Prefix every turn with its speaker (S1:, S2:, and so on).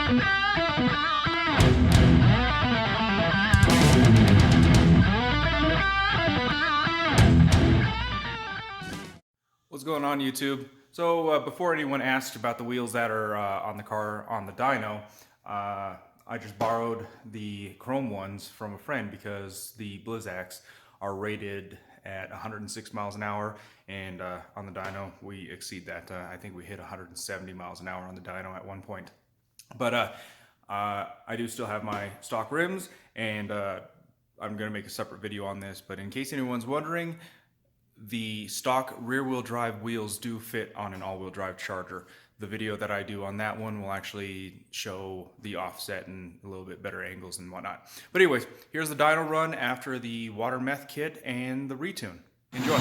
S1: What's going on, YouTube? So before anyone asked about the wheels that are on the car on the dyno, I just borrowed the chrome ones from a friend because the Blizzaks are rated at 106 miles an hour, and on the dyno we exceed that. I think we hit 170 miles an hour on the dyno at one point. But I do still have my stock rims, and I'm going to make a separate video on this. But in case anyone's wondering, the stock rear-wheel drive wheels do fit on an all-wheel drive Charger. The video that I do on that one will actually show the offset and a little bit better angles and whatnot. But anyways, here's the dyno run after the water meth kit and the retune. Enjoy.